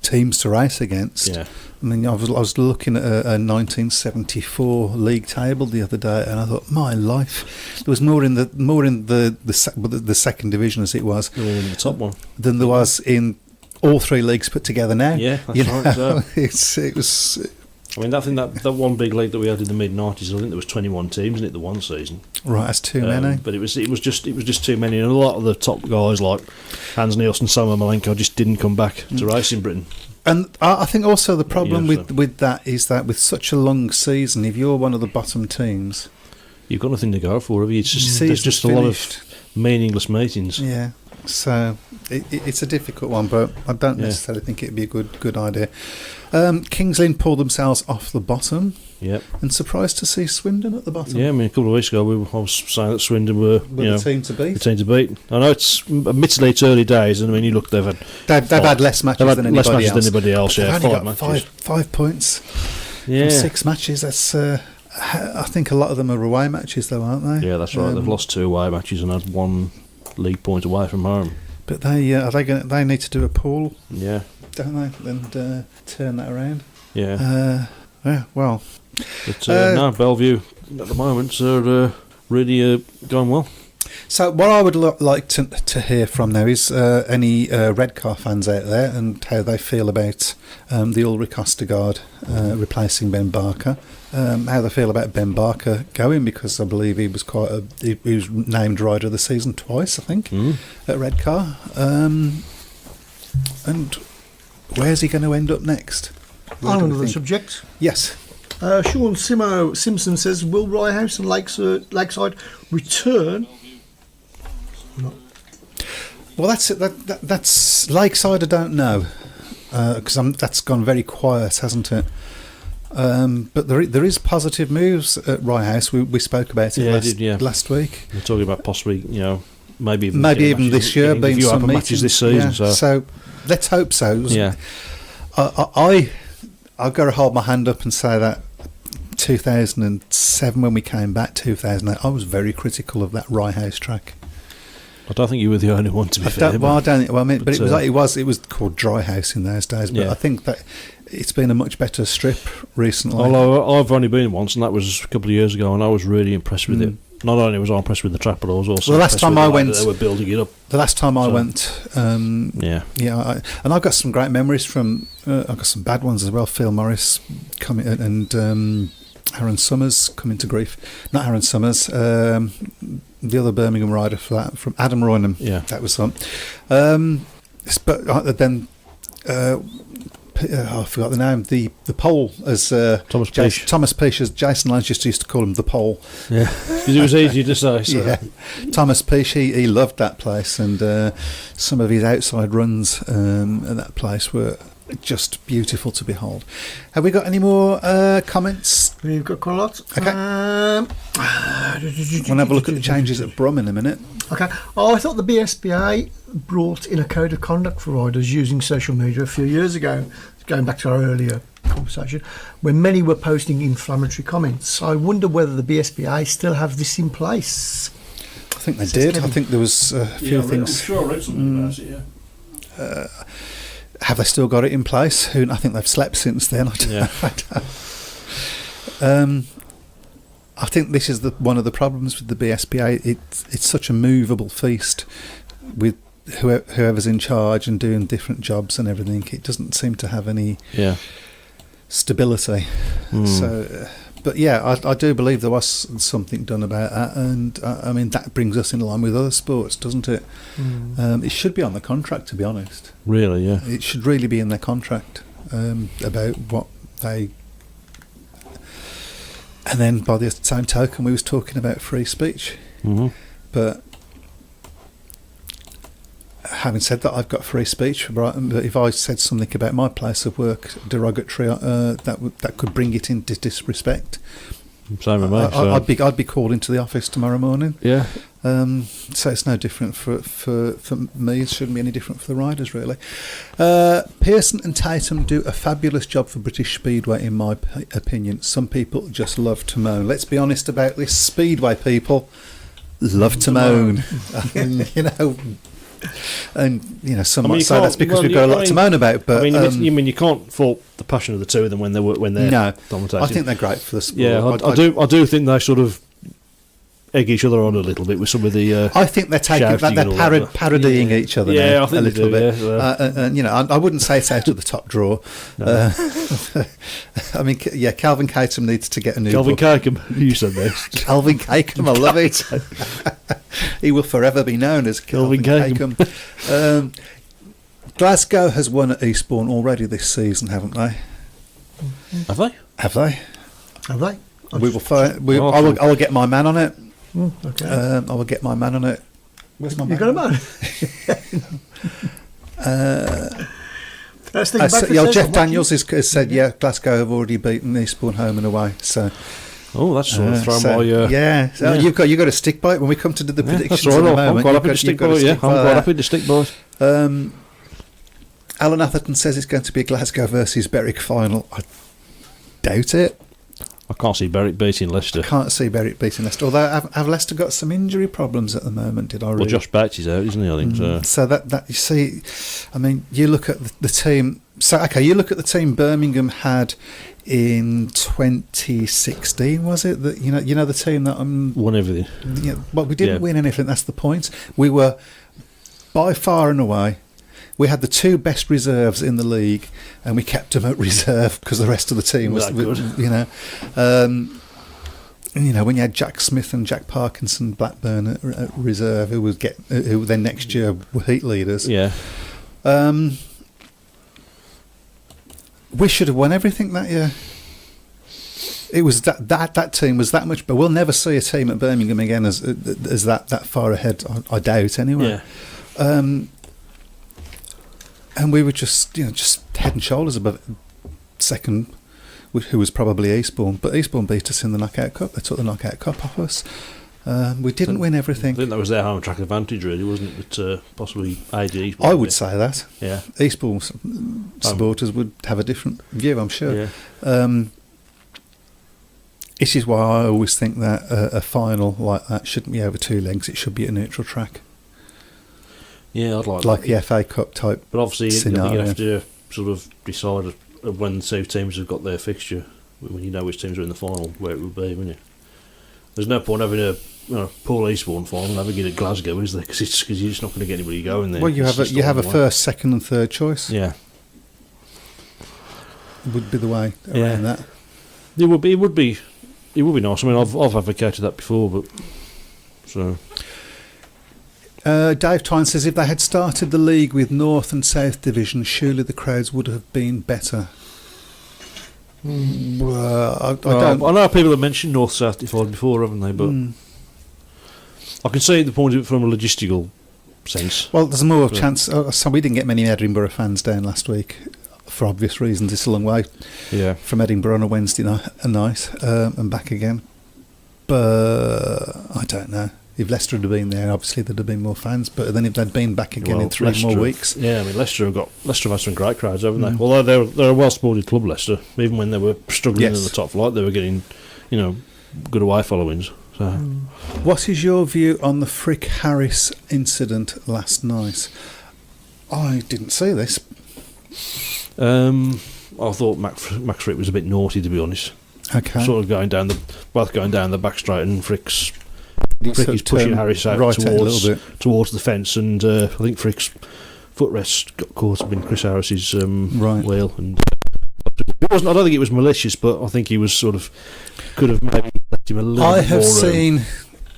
teams to race against. Yeah. I mean, I was looking at a 1974 league table the other day, and I thought, my life, there was more in the second division as it was in the top one than there was in all 3 leagues put together now. Yeah, that's right. So. It was. I mean, I think that one big league that we had in the mid-90s, I think there was 21 teams in it the one season. Right, that's too many. But it was just too many, and a lot of the top guys like Hans Nielsen, Samuel Malenko just didn't come back to race in Britain. And I think also the problem with that is that with such a long season, if you're one of the bottom teams, you've got nothing to go for, have you? There's just a lot of meaningless meetings. Yeah, so it's a difficult one, but I don't necessarily think it'd be a good idea. Kings Lynn pulled themselves off the bottom. Yep. And surprised to see Swindon at the bottom. Yeah, I mean, a couple of weeks ago I was saying that Swindon were the team to beat. The team to beat. I know admittedly it's early days, and I mean, you look, they've had less matches than anybody else. Yeah, they've only got 5 points from 6 matches. That's I think a lot of them are away matches, though, aren't they? Yeah, that's right. They've lost 2 away matches and had 1 league point away from home. But they need to do a pool, don't they, and turn that around. Yeah. Well. But no, Bellevue at the moment are really going well. So what I would like to hear from now is any Redcar fans out there and how they feel about the Ulrich Ostergaard replacing Ben Barker. How they feel about Ben Barker going, because I believe he was he was named Rider of the Season twice, I think, at Redcar. And where's he going to end up next? On another subject. Yes. Sean Simpson says, will Rye-House and Lakeside return? No. Well, that's Lakeside. I don't know, because that's gone very quiet, hasn't it? But there is positive moves at Rye-House. We spoke about it last week. We're talking about possibly, maybe even this year being some matches this season. Yeah. So let's hope so. Yeah. I've got to hold my hand up and say that 2007, when we came back, 2008, I was very critical of that Rye-House track. I don't think you were the only one, to be fair. It was called Dry House in those days. But I think that it's been a much better strip recently. Although I've only been once, and that was a couple of years ago, and I was really impressed with it. Not only was I impressed with the track, but I was also the last time I went, they were building it up. The last time I went, and I've got some great memories from. I've got some bad ones as well. Phil Morris coming and Aaron Summers coming to grief. Not Aaron Summers. The other Birmingham rider for that, from Adam Roynham. Yeah. That was on. But then I forgot the name. The pole, as Thomas Peach. Thomas Peach, as Jason Lyons used to call him, the pole. Yeah, because it was easy to say. So. Yeah, Thomas Peach, he loved that place, and some of his outside runs at that place were just beautiful to behold. Have we got any more comments? We've got quite a lot. Okay. We'll have a look at the changes at Brum in a minute. Okay. I thought the BSBA brought in a code of conduct for riders using social media a few years ago, going back to our earlier conversation, when many were posting inflammatory comments. I wonder whether the BSBA still have this in place. I think they did. I think there was a few things. I'm sure I read something about it, yeah. Have they still got it in place? I think they've slept since then. I think this is one of the problems with the BSBA. It's such a movable feast with whoever's in charge and doing different jobs and everything. It doesn't seem to have any stability. So, but yeah, I do believe there was something done about that, and I mean that brings us in line with other sports, doesn't it? It should be on the contract, to be honest. Really, yeah. It should really be in their contract about what they. And then by the same token, we was talking about free speech, but having said that, I've got free speech. But if I said something about my place of work derogatory, that could bring it into disrespect. Same with me. I'd be called into the office tomorrow morning. Yeah. So it's no different for me. It shouldn't be any different for the riders, really. Pearson and Tatum do a fabulous job for British Speedway, in my opinion. Some people just love to moan. Let's be honest about this. Speedway people love to moan. And some might say that's because we've got a lot to moan about. But you can't fault the passion of the two of them when they're commentating. I think they're great for the sport. Yeah, I do think they sort of egg each other on a little bit with some of the. I think they're parodying each other. Yeah, now, I think a little bit. Yeah. I wouldn't say it's out of the top drawer. No. I mean, Calvin Catum needs to get a new Calvin book. Cakem, you said that. Calvin Cakem, I love it. He will forever be known as Calvin Cakem. Glasgow has won at Eastbourne already this season, haven't they? Have they? Have they? We will find. I will get my man on it. Okay. I will get my man on it. Where's my man? You got a man? Jeff Daniels has said, Glasgow have already beaten Eastbourne home and away. So, that's sort of thrown my. You've got to stick by it when we come to do the predictions. That's right. At the moment, I'm quite happy to stick by it. I'm quite happy to stick by it. Alan Atherton says it's going to be a Glasgow versus Berwick final. I doubt it. I can't see Berwick beating Leicester. Although have Leicester got some injury problems at the moment? Did I read? Well, Josh Bates is out, isn't he? I think so. So that you see, I mean, you look at the team. So you look at the team Birmingham had in 2016. Was it that you know the team that won everything? Yeah, but we didn't win anything. That's the point. We were by far and away. We had the two best reserves in the league, and we kept them at reserve because the rest of the team was good. When you had Jack Smith and Jack Parkinson Blackburn at reserve, who then next year were heat leaders. Yeah. We should have won everything that year. It was that team was that much, but we'll never see a team at Birmingham again as that far ahead. I doubt anyway. Yeah. And we were just head and shoulders above second, who was probably Eastbourne. But Eastbourne beat us in the Knockout Cup. They took the Knockout Cup off us. We didn't win everything. I think that was their home track advantage, really, wasn't it? That possibly AD Eastbourne. I would say that. Yeah. Eastbourne supporters would have a different view, I'm sure. Yeah. This is why I always think that a final like that shouldn't be over two legs. It should be a neutral track. Yeah, I'd like the FA Cup type. But obviously, scenario. you have to sort of decide when two teams have got their fixture, when you know which teams are in the final, where it will be, wouldn't you? There's no point having a Paul Eastbourne final and having it at Glasgow, is there? Because you're just not going to get anybody going there. Well, you have a first, second, and third choice. Yeah, would be the way around that. It would be it would be nice. I mean, I've advocated that before, but so. Dave Tyne says if they had started the league with North and South Division, surely the crowds would have been better. I don't. I know people have mentioned North South divide before, haven't they? But I can see the point of it from a logistical sense. Well, there's more chance. So we didn't get many Edinburgh fans down last week for obvious reasons. It's a long way from Edinburgh on a Wednesday night and back again. But I don't know. If Leicester had been there, obviously there'd have been more fans. But then if they'd been back again in 3 more weeks, I mean Leicester have had some great crowds, haven't they? Although they're a well-supported club, Leicester. Even when they were struggling in the top flight, they were getting, good away followings. So, what is your view on the Frick Harris incident last night? I didn't see this. I thought Max Frick was a bit naughty, to be honest. Okay, sort of going down the back straight, and Frick's pushing Harris out towards the fence, and I think Frick's footrest got caught up in Chris Harris's wheel, and I don't think it was malicious, but I think he was could have maybe left him a little bit more. I have seen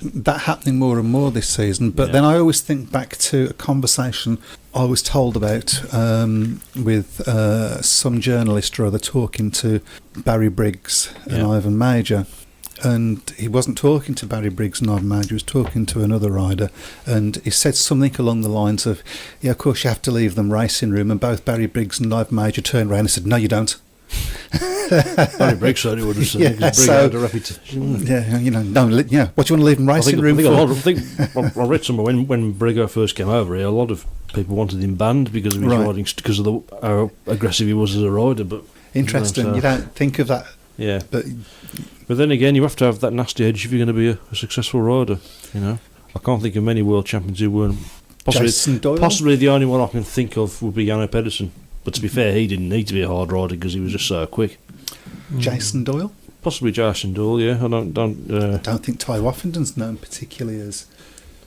that happening more and more this season, but then I always think back to a conversation I was told about with some journalist or other talking to Barry Briggs and Ivan Major. And he wasn't talking to Barry Briggs and Ivan Major, he was talking to another rider, and he said something along the lines of, of course you have to leave them racing room, and both Barry Briggs and Ivan Major turned around and said, no you don't. Barry Briggs certainly would have said, because Briggs had a reputation. What do you want to leave them racing room for? I read somewhere when Briggo first came over here, a lot of people wanted him banned because of his riding, because of how aggressive he was as a rider. But interesting, you don't think of that. Yeah, but then again, you have to have that nasty edge if you're going to be a successful rider. I can't think of many world champions who weren't. Possibly the only one I can think of would be Janno Pedersen. But to be fair, he didn't need to be a hard rider because he was just so quick. Jason Doyle? Possibly Jason Doyle. Yeah, I don't think Ty Woffington's known particularly as.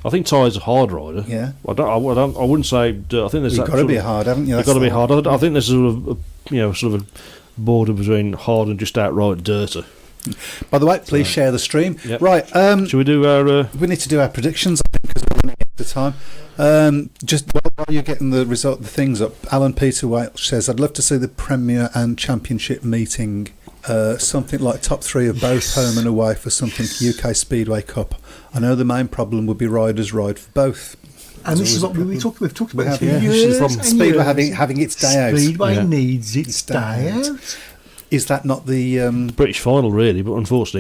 I think Ty's a hard rider. Yeah. I wouldn't say. I think there's. You've got to be hard, haven't you? You've got to be hard. I think there's sort of a border between hard and just outright dirty. By the way, please share the stream. Yep. Right. Should we do our... We need to do our predictions, I think, because we're running out of time. Just while you're getting the things up, Alan Peter Welch says, I'd love to see the Premier and Championship meeting, something like top 3 of both home and away for something UK Speedway Cup. I know the main problem would be riders ride for both. And this is what we've talked about. Speedway having its day out. Speedway needs its day out. Is that not the British final, really? But unfortunately,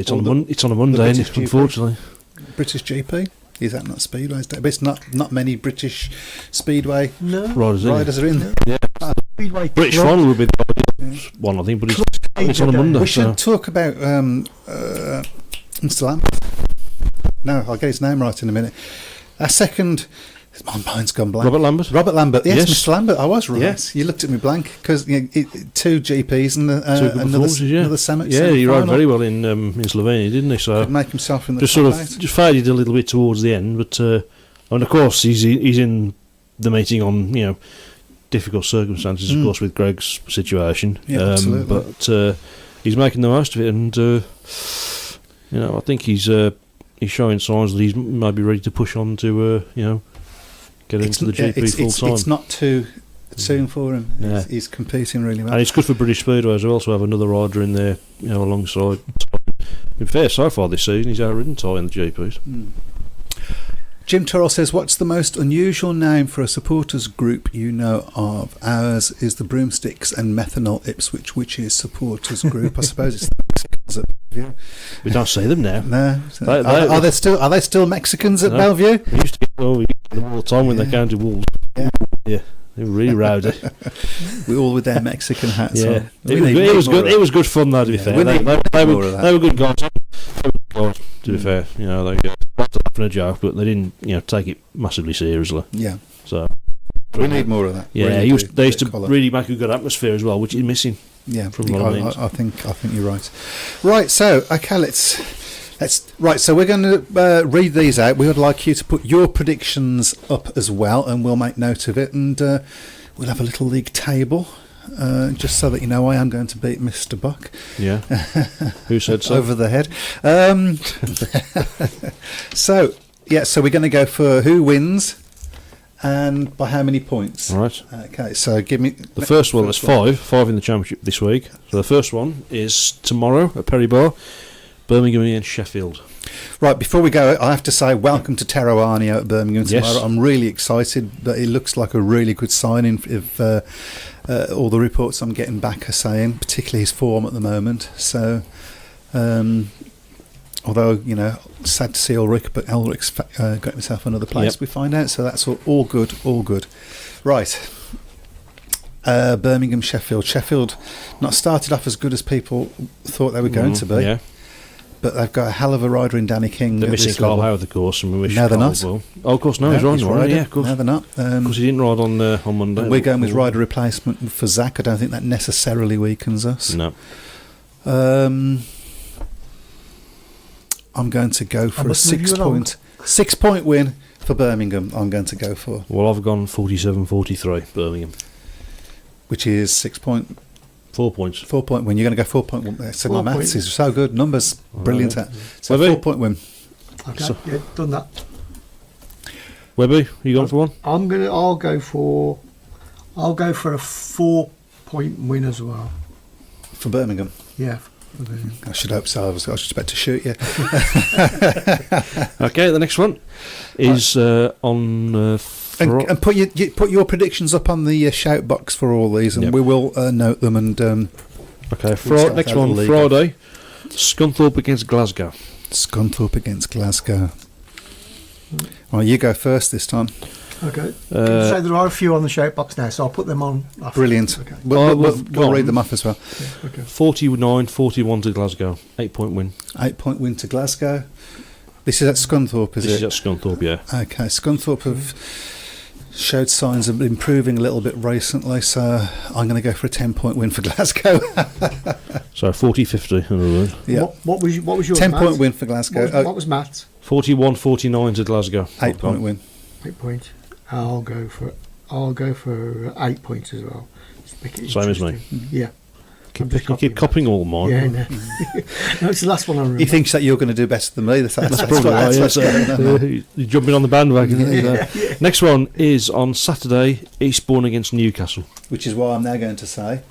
it's on a Monday. Unfortunately, British GP, is that not Speedway's day? But it's not many British Speedway riders are in there. Yeah, Speedway British final would be the ideal one, I think. But it's on a Monday. We should talk about Mr. Lambert. No, I'll get his name right in a minute. Our second. My mind's gone blank. Robert Lambert. Yes, Mr. Lambert. I was right. Yes. You looked at me blank because 2 GPs and another semi. Yeah, he rode very well in Slovenia, didn't he? So could make himself in the just faded a little bit towards the end, but and of course he's in the meeting on difficult circumstances, of course, with Greg's situation. Yeah, absolutely. But he's making the most of it, and I think he's showing signs that he's maybe ready to push on to get into the GP full time. It's not too soon for him. Yeah. He's competing really well, and it's good for British Speedway as well to have another rider in there, alongside. In fair so far this season, he's outridden Ty in the GPs. Jim Turrell says, "What's the most unusual name for a supporters group you know of?" Ours is the Broomsticks and Methanol Ipswich, which is supporters group. I suppose it's the Mexicans at Bellevue. We don't see them now. No, are they still Mexicans at Bellevue? We used to get them all the time when they came to Wolves. Yeah, they were really rowdy. We all with their Mexican hats on. It was good. It was good fun, though. To be fair, they were good guys. To be fair, they laughing a joke, but they didn't, take it massively seriously. Yeah. So we need more of that. Yeah, they used to really make a good atmosphere as well, which is missing. Yeah, from a lot of things. I think you're right. Right. So let's. Right, so we're going to read these out. We would like you to put your predictions up as well, and we'll make note of it, and we'll have a little league table. just so that you know, I am going to beat Mr. Buck. Yeah. Who said so? Over the head. So we're going to go for who wins and by how many points. All right. Okay, so give me... The first one, there's five in the championship this week. So the first one is tomorrow at Perry Bar, Birmingham against Sheffield. Right, before we go, I have to say welcome to Tero Arnio at Birmingham tomorrow. Yes. I'm really excited. That it looks like a really good signing if all the reports I'm getting back are saying, particularly his form at the moment. So, although, sad to see Ulrich, but Ulrich's got himself another place, Yep. we find out. So that's all good, all good. Right. Birmingham, Sheffield. Sheffield not started off as good as people thought they were going to be. Yeah. But they've got a hell of a rider in Danny King. They're at missing this Carl level. Howard, of course, and we wish No, they're Carl not. well. Oh, of course, no, he's riding, right? Yeah, of course. No, they're not. Because he didn't ride on Monday. We're going with rider replacement for Zach. I don't think that necessarily weakens us. No. I'm going to go for a 6-point win for Birmingham. I'm going to go for, Well, I've gone 47-43, Birmingham. which is 6 point. 4 points. 4-point win. You're going to go 4-point win. So my 4 maths points. is so good. Numbers, brilliant. right. So Webby? 4-point win. Okay, So- yeah, done that. Webby, you gone for one? I'll go for a 4-point win as well. For Birmingham. Yeah. I should hope so. I was just about to shoot you. Okay, the next one is on... And put your predictions up on the shout box for all these, and Yep. we will note them. And okay, start next out one, the league. Friday, Scunthorpe against Glasgow. Scunthorpe against Glasgow. Well, you go first this time. Okay. So there are a few on the shout box now, so I'll put them on. After. Brilliant. Okay. We'll read them off as well. Yeah, okay. 49-41 to Glasgow. 8-point win. 8-point win to Glasgow. This is at Scunthorpe, is This it? is at Scunthorpe, yeah. Okay, Scunthorpe have showed signs of improving a little bit recently, so I'm going to go for a 10-point win for Glasgow. So 40-50, in other words. Yeah. What was yours? 10-point Matt? win for Glasgow. What was Matt's? 41-49 to Glasgow. 8-point win. 8 points. I'll go for 8 points as well. Just make it Same as me. interesting. Yeah. I'm You just keep copying all mine. Yeah, no. No, it's the last one I remember. He thinks that you're going to do better than me. That's Probably right, what's going on. You're jumping on the bandwagon. Next one is on Saturday, Eastbourne against Newcastle. Which is why I'm now going to say,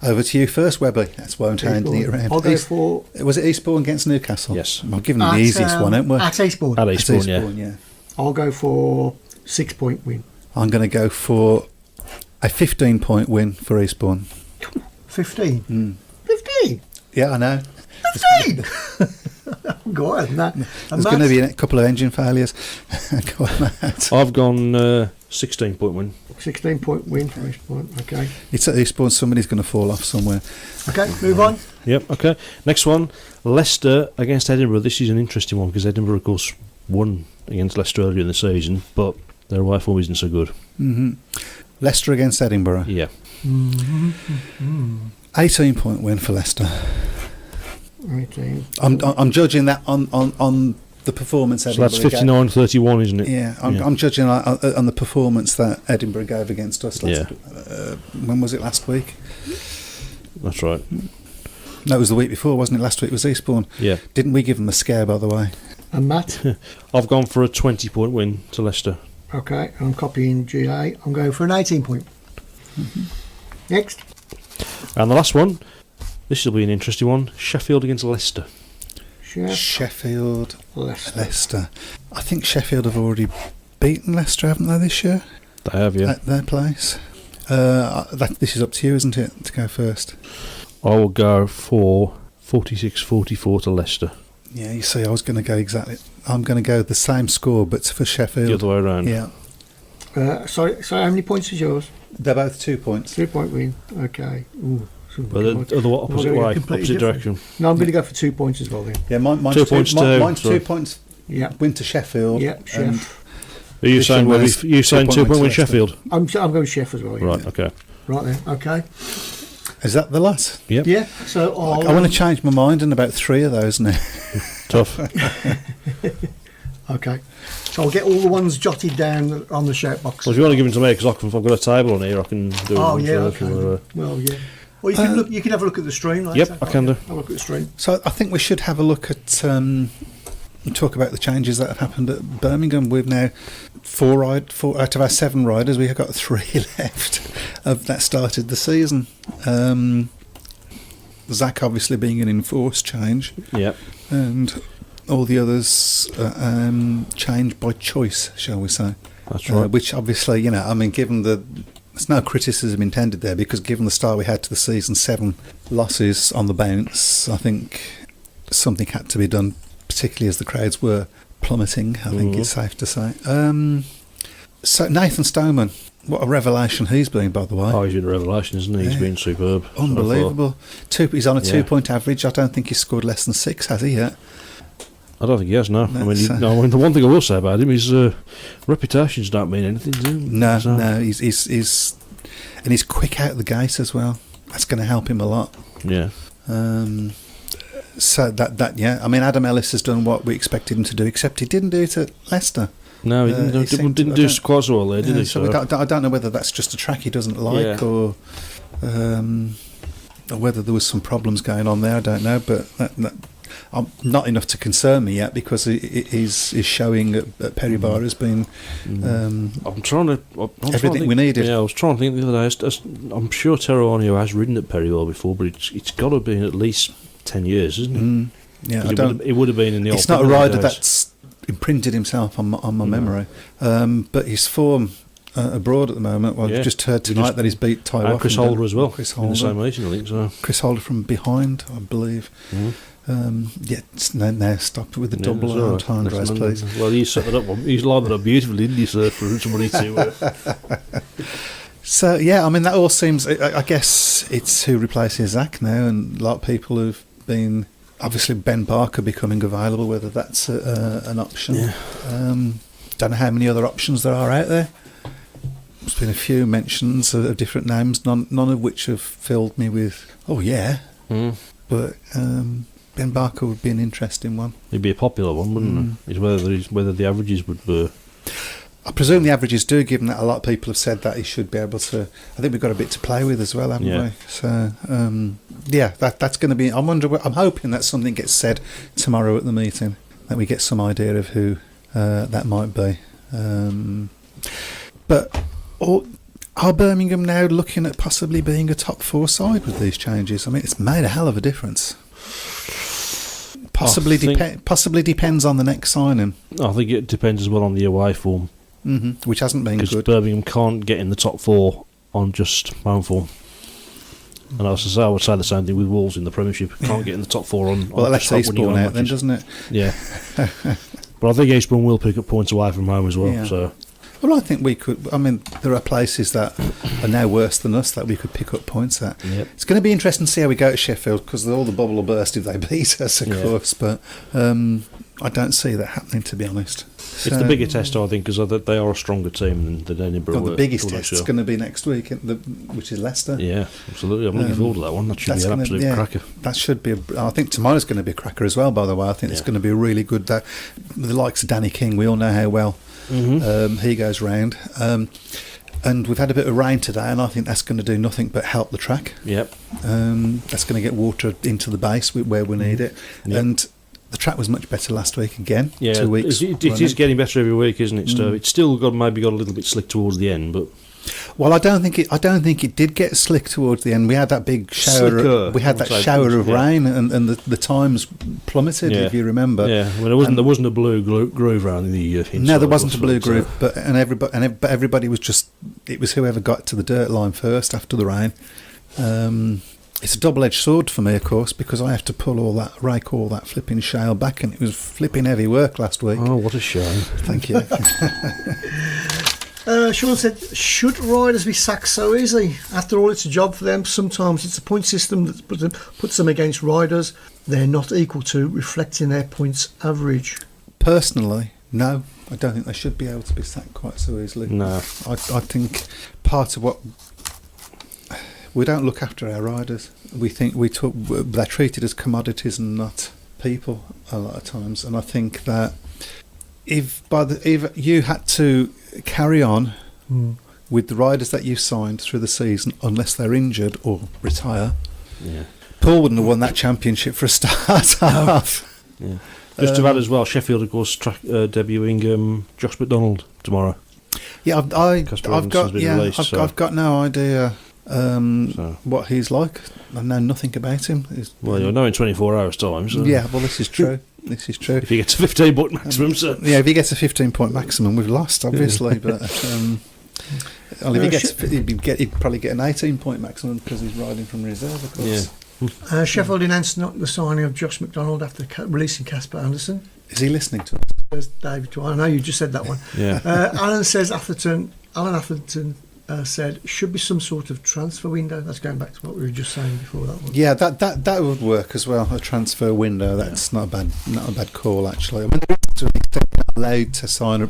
over to you first, Webby. That's why I'm handing it around. I'll go for... Was it Eastbourne against Newcastle? Yes. I'll give them the easiest one, ain't we? At Eastbourne. At At Eastbourne, yeah. Eastbourne, yeah. I'll go for 6-point win. I'm going to go for a 15-point win for Eastbourne. 15? 15? Yeah, I know. 15? Go on, that. There's going to be a couple of engine failures. Go on, Matt. I've gone 16-point win. 16-point win for Eastbourne. Okay. It's at Eastbourne. Somebody's going to fall off somewhere. Okay, move on. Yep, okay. Next one, Leicester against Edinburgh. This is an interesting one because Edinburgh, of course, won against Leicester earlier in the season, but their away form isn't so good. Mm-hmm. Leicester against Edinburgh. Yeah. 18-point win for Leicester. 18. I'm judging that on the performance. So that's Edinburgh 59-31, isn't it? Yeah, I'm judging on the performance that Edinburgh gave against us. When was it? Last week? That's right. No, it was the week before, wasn't it? Last week was Eastbourne. Yeah. Didn't we give them a scare, by the way? And Matt? I've gone for a 20-point win to Leicester. Okay, I'm copying GA. I'm going for an 18-point. Next. And the last one, this will be an interesting one, Sheffield against Leicester. Sheffield, Leicester. I think Sheffield have already beaten Leicester, haven't they, this year? They have, yeah. At their place. This is up to you, isn't it, to go first? I will go for 46-44 to Leicester. Yeah, you see, I was going to go exactly... I'm going to go the same score, but for Sheffield. The other way around. Yeah. Sorry, how many points is yours? They're both 2 points. 3-point win. Okay. Ooh, But the other opposite Well, way, completely opposite different. direction. No, I'm going to go for 2 points as well then. Yeah, mine's 2 points to... mine's sorry. 2 points Yeah. win to Sheffield. Yeah, and Chef. Are you This saying, one well, is you saying 2 2-point win Leicester. Sheffield? I'm going Chef as well. Yeah. Right, okay. Right then. Okay. Is that the last? Yep. Yeah. So I want to change my mind on about 3 of those now. Tough. Okay. So I'll get all the ones jotted down on the shout box. Well, if you want to give them to me, because if I've got a table on here, I can do it. Oh, yeah, okay. Well, yeah. Well, you can look. You can have a look at the stream. Like Yep, I can do. Have a look at the stream. So I think we should have a look at talk about the changes that have happened at Birmingham. We've now four out of our 7 riders. We have got 3 left that started the season. Zach obviously being an enforced change. Yep. And all the others changed by choice, shall we say? That's right. Which obviously, given there's no criticism intended there, because given the start we had to the season, 7 losses on the bounce, I think something had to be done, particularly as the crowds were plummeting, I think it's safe to say. So Nathan Stoneman, what a revelation he's been, by the way. Oh, he's been a revelation, isn't he? He's been superb. Unbelievable. He's on a 2-point average. I don't think he's scored less than 6, has he yet? I don't think he has, no. I mean, the one thing I will say about him is reputations don't mean anything to him. No, he's and he's quick out the gate as well. That's going to help him a lot. Yeah. So yeah. I mean, Adam Ellis has done what we expected him to do, except he didn't do it at Leicester. No, he didn't do quite so well there, did he? So I don't know whether that's just a track he doesn't like, or whether there was some problems going on there. I don't know, but not enough to concern me yet, because his showing at Perry Bar has been everything we needed. Yeah, I was trying to think the other day. I'm sure Teruanio has ridden at Perry Bar before, but it's got to have been at least 10 years, isn't it? Yeah, it would have been in the old. It's not a rider that's imprinted himself on my memory, but his form abroad at the moment. Well, just heard tonight that he's beat Ty and Chris Holder as well. Chris Holder in the same meeting, I think so. Chris Holder from behind, I believe. Now stop with the double armed hand race, please. Well, you set that up. He's lined that up beautifully, didn't you, sir, for somebody to. So yeah, I mean, that all seems. I guess it's who replaces Zach now, and a lot of people have been. Obviously, Ben Barker becoming available, whether that's an option. Yeah. Don't know how many other options there are out there. There's been a few mentions of different names, none of which have filled me with, oh yeah. But Ben Barker would be an interesting one. He'd be a popular one, wouldn't he? It's whether the averages would... I presume the averages do, given that a lot of people have said that he should be able to. I think we've got a bit to play with as well, haven't we? So, that's going to be. I'm hoping that something gets said tomorrow at the meeting, that we get some idea of who that might be. But are Birmingham now looking at possibly being a top 4 side with these changes? I mean, it's made a hell of a difference. Possibly depends on the next signing. I think it depends as well on the away form. Which hasn't been good. Because Birmingham can't get in the top 4 on just home form. And I would say the same thing with Wolves in the Premiership. Can't get in the top 4 on. Well, that lets Eastbourne out then, doesn't it? Yeah. But I think Eastbourne will pick up points away from home as well. Yeah. So. Well, I think we could. I mean, there are places that are now worse than us that we could pick up points at. Yep. It's going to be interesting to see how we go to Sheffield, because all the bubble will burst if they beat us, of course. But I don't see that happening, to be honest. It's the bigger test, I think, because they are a stronger team than Edinburgh. The biggest test is going to be next week, which is Leicester. Yeah, absolutely. I'm looking forward to that one. That should be an absolute cracker. That should be. I think tomorrow's going to be a cracker as well, by the way. I think it's going to be a really good. The likes of Danny King, we all know how well he goes round. And we've had a bit of rain today, and I think that's going to do nothing but help the track. Yep. That's going to get water into the base where we need it. Yep. And the track was much better last week again. Yeah, 2 weeks. It is getting better every week, isn't it? So it's still maybe got a little bit slick towards the end, but. Well, I don't think it did get slick towards the end. We had that big shower. We had that shower of rain, and the times plummeted. If you remember. Yeah, well, there wasn't a blue groove around the. No, there wasn't a blue groove, but everybody was just. It was whoever got to the dirt line first after the rain. It's a double-edged sword for me, of course, because I have to rake all that flipping shale back, and it was flipping heavy work last week. Oh, what a shame! Thank you. Sean said, should riders be sacked so easily? After all, it's a job for them. Sometimes it's a point system that puts them against riders they're not equal to, reflecting their points average. Personally, no. I don't think they should be able to be sacked quite so easily. No. I think part of what... We don't look after our riders. We think they're treated as commodities and not people a lot of times. And I think that if you had to carry on with the riders that you signed through the season, unless they're injured or retire, Paul wouldn't have won that championship for a start off. Yeah. Just to add as well, Sheffield, of course, debuting Josh McDonald tomorrow. Yeah, I've got no idea what he's like. I know nothing about him. Well, you'll know in 24 hours' time. So. Yeah, well, this is true. This is true. If he gets a 15-point maximum, so. Yeah, if he gets a 15-point maximum, we've lost, obviously. But if he gets, he'd probably get an 18-point maximum because he's riding from reserve, of course. Yeah. Sheffield announced not the signing of Josh McDonald after releasing Casper Anderson. Is he listening to us? There's David. I know you just said that one. Yeah. Alan Atherton said should be some sort of transfer window. That's going back to what we were just saying before that one. Yeah, that would work as well. A transfer window. That's not a bad call actually. I mean, they're allowed to sign a.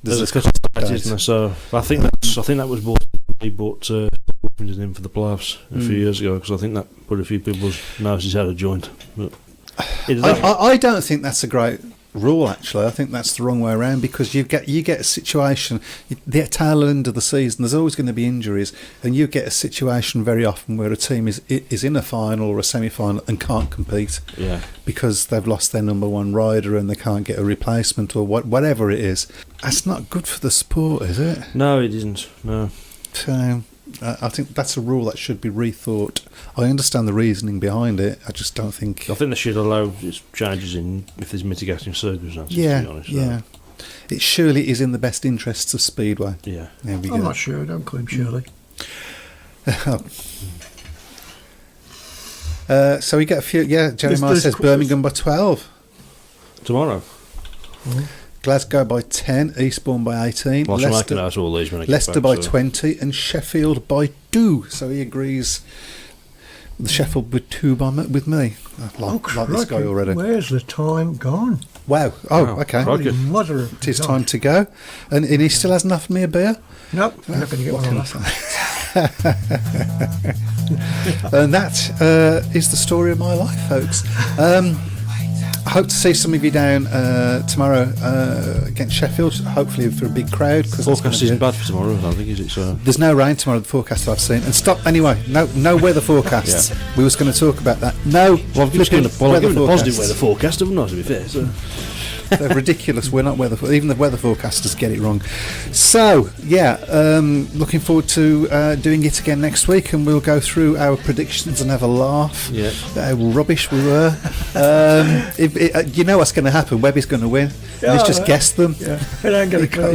There's a cut date, isn't there? So I think that was bought. He bought in for the playoffs a few years ago because I think that put a few people's noses out of joint. But I don't think that's a great rule actually. I think that's the wrong way around because you get a situation the tail end of the season. There's always going to be injuries, and you get a situation very often where a team is in a final or a semi-final and can't compete. Yeah. Because they've lost their number one rider and they can't get a replacement or whatever it is. That's not good for the sport, is it? No, it isn't. No. So I think that's a rule that should be rethought. I understand the reasoning behind it. I just don't think. I think they should allow changes in if there's mitigating circumstances. Yeah, to be honest, yeah. It surely is in the best interests of Speedway. Yeah. There we go. I'm not sure. Don't call him Shirley. So we get a few. Yeah, Jeremiah says Birmingham by 12 tomorrow. Mm-hmm. Glasgow by 10, Eastbourne by 18, well, Leicester by 20, and Sheffield by 2. So he agrees with Sheffield with 2 with me. I like this guy already. Where's the time gone? Wow. Oh, okay. It is time to go. And he still hasn't offered me a beer? Nope, I'm not going to get one on that. And that is the story of my life, folks. I hope to see some of you down tomorrow against Sheffield, hopefully for a big crowd. The forecast isn't bad for tomorrow, I don't think, is it? So there's no rain tomorrow, the forecast I've seen. And stop, anyway, no weather forecasts. Yeah. We was going to talk about that. No, I've given a positive weather forecast, haven't I, to be fair? So. They're ridiculous. We're not even the weather forecasters get it wrong. So yeah, looking forward to doing it again next week, and we'll go through our predictions and have a laugh. Yeah, how rubbish we were. You know what's going to happen? Webby's going to win. Yeah, he's just guessed them. Yeah. Hasn't got a clue.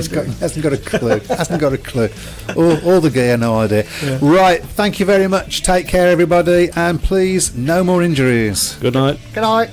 Hasn't got a clue. All the gear, no idea. Yeah. Right. Thank you very much. Take care, everybody, and please, no more injuries. Good night. Good night.